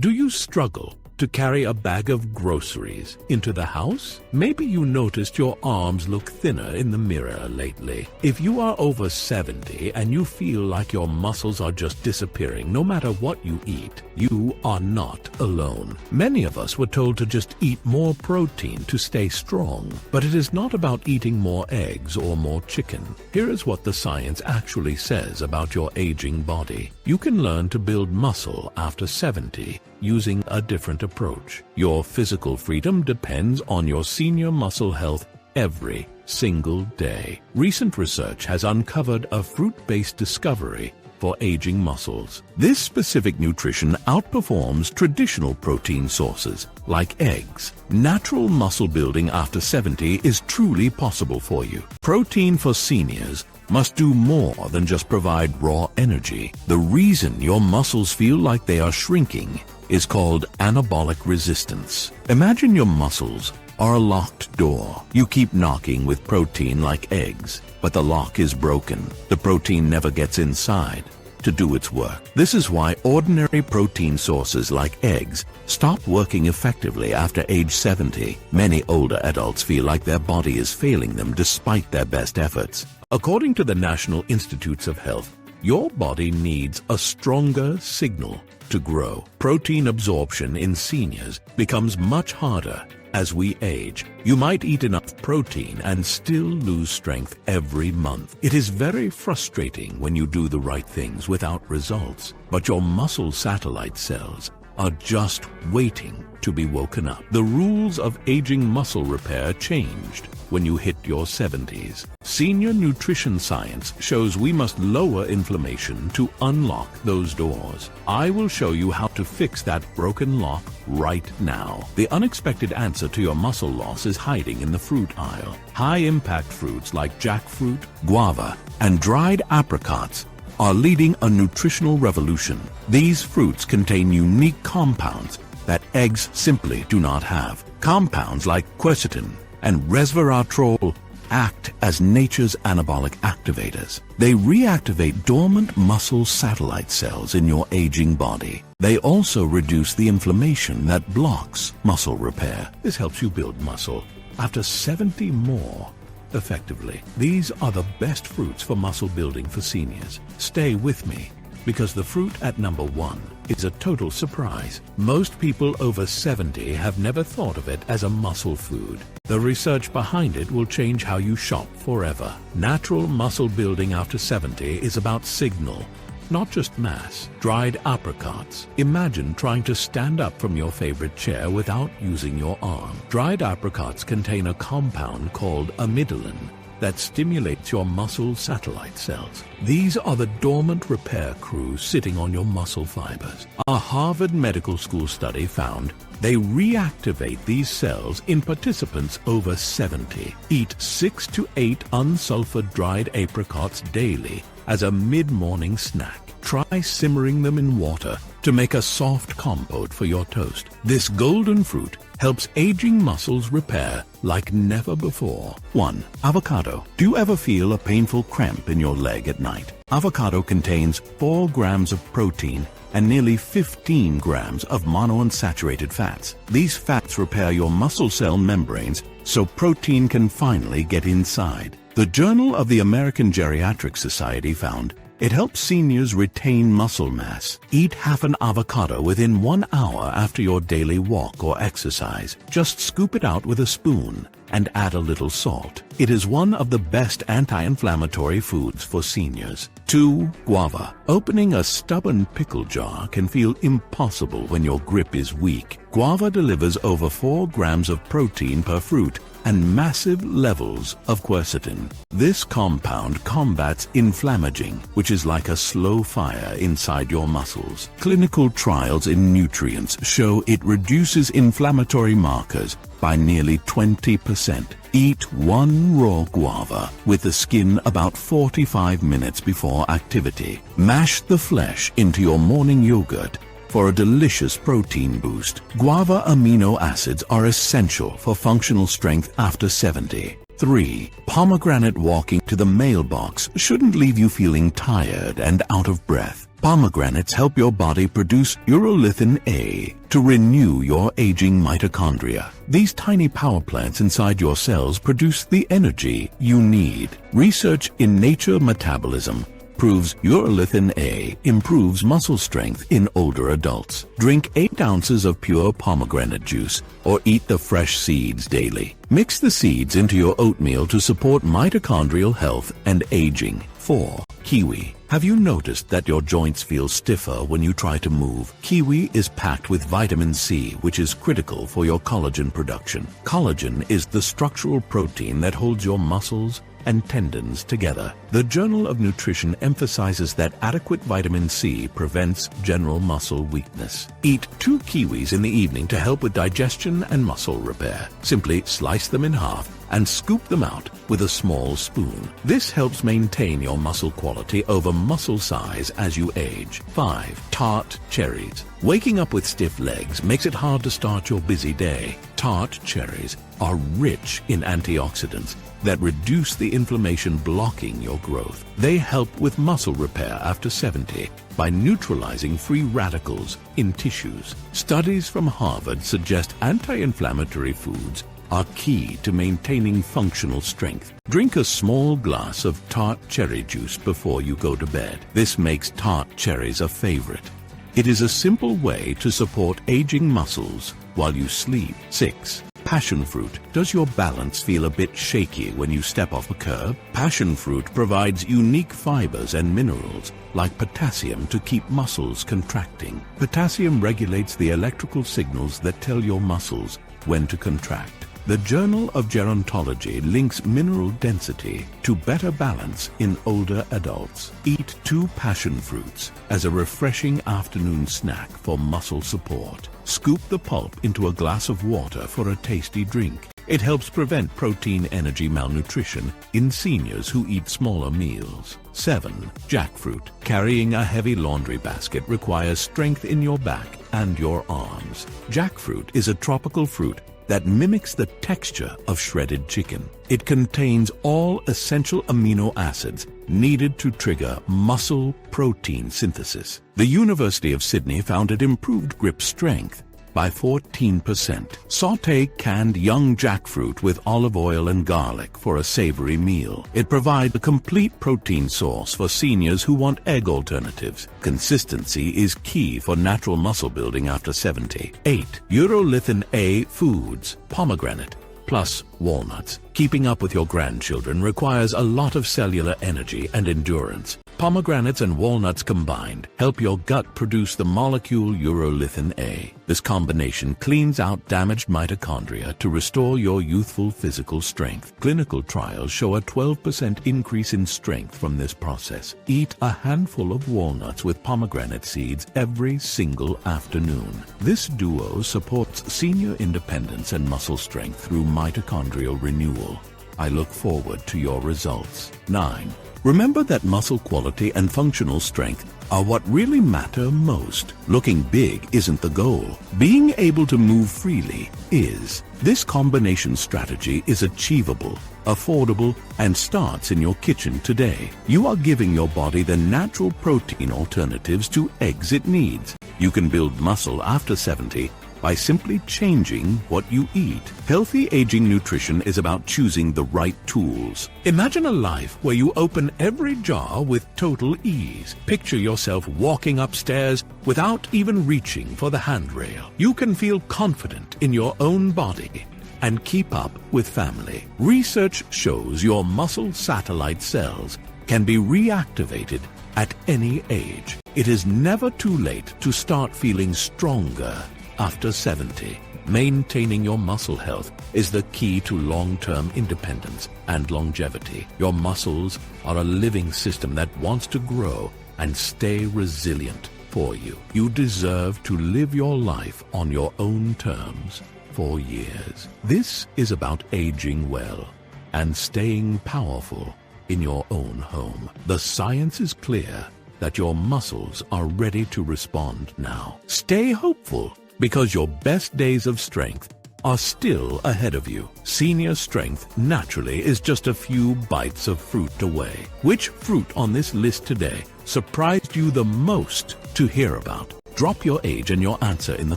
Do you struggle to carry a bag of groceries into the house? Maybe you noticed your arms look thinner in the mirror lately. If you are over 70 and you feel like your muscles are just disappearing no matter what you eat, you are not alone. Many of us were told to just eat more protein to stay strong, but it is not about eating more eggs or more chicken. Here is what the science actually says about your aging body. You can learn to build muscle after 70 using a different approach. Your physical freedom depends on your senior muscle health every single day. Recent research has uncovered a fruit-based discovery for aging muscles. This specific nutrition outperforms traditional protein sources like eggs. Natural muscle building after 70 is truly possible for you. Protein for seniors must do more than just provide raw energy. The reason your muscles feel like they are shrinking is called anabolic resistance. Imagine your muscles are a locked door. You keep knocking with protein like eggs, but the lock is broken. The protein never gets inside to do its work. This is why ordinary protein sources like eggs stop working effectively after age 70. Many older adults feel like their body is failing them despite their best efforts. According to the National Institutes of Health, your body needs a stronger signal to grow. Protein absorption in seniors becomes much harder as we age. You might eat enough protein and still lose strength every month. It is very frustrating when you do the right things without results, but your muscle satellite cells are just waiting to be woken up. The rules of aging muscle repair changed when you hit your 70s. Senior nutrition science shows we must lower inflammation to unlock those doors. I will show you how to fix that broken lock right now. The unexpected answer to your muscle loss is hiding in the fruit aisle. High-impact fruits like jackfruit, guava, and dried apricots are leading a nutritional revolution. These fruits contain unique compounds that eggs simply do not have. Compounds like quercetin and resveratrol act as nature's anabolic activators. They reactivate dormant muscle satellite cells in your aging body. They also reduce the inflammation that blocks muscle repair. This helps you build muscle after 70 more effectively. These are the best fruits for muscle building for seniors. Stay with me, because the fruit at number 1 is a total surprise. Most people over 70 have never thought of it as a muscle food. The research behind it will change how you shop forever. Natural muscle building after 70 is about signal, not just mass. Dried apricots. Imagine trying to stand up from your favorite chair without using your arm. Dried apricots contain a compound called amygdalin that stimulates your muscle satellite cells. These are the dormant repair crews sitting on your muscle fibers. A Harvard Medical School study found they reactivate these cells in participants over 70. Eat 6 to 8 unsulfured dried apricots daily as a mid-morning snack. Try simmering them in water to make a soft compote for your toast. This golden fruit helps aging muscles repair like never before. 1. Avocado. Do you ever feel a painful cramp in your leg at night? Avocado contains 4 grams of protein and nearly 15 grams of monounsaturated fats. These fats repair your muscle cell membranes so protein can finally get inside. The Journal of the American Geriatric Society found it helps seniors retain muscle mass. Eat half an avocado within 1 hour after your daily walk or exercise. Just scoop it out with a spoon and add a little salt. It is one of the best anti-inflammatory foods for seniors. 2. Guava. Opening a stubborn pickle jar can feel impossible when your grip is weak. Guava delivers over 4 grams of protein per fruit and massive levels of quercetin. This compound combats inflammaging, which is like a slow fire inside your muscles. Clinical trials in nutrients show it reduces inflammatory markers by nearly 20%. Eat 1 raw guava with the skin about 45 minutes before activity. Mash the flesh into your morning yogurt for a delicious protein boost. Guava amino acids are essential for functional strength after 70. 3. Pomegranate walking to the mailbox shouldn't leave you feeling tired and out of breath. Pomegranates help your body produce urolithin A to renew your aging mitochondria. These tiny power plants inside your cells produce the energy you need. Research in Nature Metabolism proves urolithin A improves muscle strength in older adults. Drink 8 ounces of pure pomegranate juice or eat the fresh seeds daily. Mix the seeds into your oatmeal to support mitochondrial health and aging. 4. Kiwi. Have you noticed that your joints feel stiffer when you try to move? Kiwi is packed with vitamin C, which is critical for your collagen production. Collagen is the structural protein that holds your muscles and tendons together. The Journal of Nutrition emphasizes that adequate vitamin C prevents general muscle weakness. Eat 2 kiwis in the evening to help with digestion and muscle repair. Simply slice them in half and scoop them out with a small spoon. This helps maintain your muscle quality over muscle size as you age. 5. Tart cherries. Waking up with stiff legs makes it hard to start your busy day. Tart cherries are rich in antioxidants that reduce the inflammation blocking your growth. They help with muscle repair after 70 by neutralizing free radicals in tissues. Studies from Harvard suggest anti-inflammatory foods are key to maintaining functional strength. Drink a small glass of tart cherry juice before you go to bed. This makes tart cherries a favorite. It is a simple way to support aging muscles while you sleep. 6. Passion fruit. Does your balance feel a bit shaky when you step off a curb? Passion fruit provides unique fibers and minerals like potassium to keep muscles contracting. Potassium regulates the electrical signals that tell your muscles when to contract. The Journal of Gerontology links mineral density to better balance in older adults. Eat 2 passion fruits as a refreshing afternoon snack for muscle support. Scoop the pulp into a glass of water for a tasty drink. It helps prevent protein-energy malnutrition in seniors who eat smaller meals. 7. Jackfruit. Carrying a heavy laundry basket requires strength in your back and your arms. Jackfruit is a tropical fruit that mimics the texture of shredded chicken. It contains all essential amino acids needed to trigger muscle protein synthesis. The University of Sydney found it improved grip strength by 14%. Sauté canned young jackfruit with olive oil and garlic for a savory meal. It provides a complete protein source for seniors who want egg alternatives. Consistency is key for natural muscle building after 70. 8. Urolithin A foods. Pomegranate plus walnuts. Keeping up with your grandchildren requires a lot of cellular energy and endurance. Pomegranates and walnuts combined help your gut produce the molecule urolithin A. This combination cleans out damaged mitochondria to restore your youthful physical strength. Clinical trials show a 12% increase in strength from this process. Eat a handful of walnuts with pomegranate seeds every single afternoon. This duo supports senior independence and muscle strength through mitochondrial renewal. I look forward to your results. 9. Remember that muscle quality and functional strength are what really matter most. Looking big isn't the goal. Being able to move freely is. This combination strategy is achievable, affordable, and starts in your kitchen today. You are giving your body the natural protein alternatives to eggs it needs. You can build muscle after 70 by simply changing what you eat. Healthy aging nutrition is about choosing the right tools. Imagine a life where you open every jar with total ease. Picture yourself walking upstairs without even reaching for the handrail. You can feel confident in your own body and keep up with family. Research shows your muscle satellite cells can be reactivated at any age. It is never too late to start feeling stronger after 70. Maintaining your muscle health is the key to long-term independence and longevity. Your muscles are a living system that wants to grow and stay resilient for you. You deserve to live your life on your own terms for years. This is about aging well and staying powerful in your own home. The science is clear that your muscles are ready to respond now. Stay hopeful, because your best days of strength are still ahead of you. Senior strength naturally is just a few bites of fruit away. Which fruit on this list today surprised you the most to hear about? Drop your age and your answer in the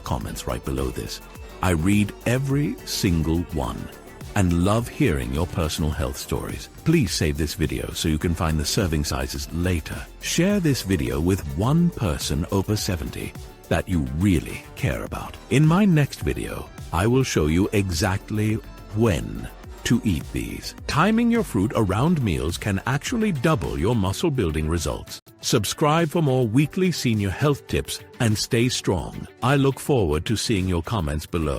comments right below this. I read every single one and love hearing your personal health stories. Please save this video so you can find the serving sizes later. Share this video with one person over 70 that you really care about. In my next video, I will show you exactly when to eat these. Timing your fruit around meals can actually double your muscle building results. Subscribe for more weekly senior health tips and stay strong. I look forward to seeing your comments below.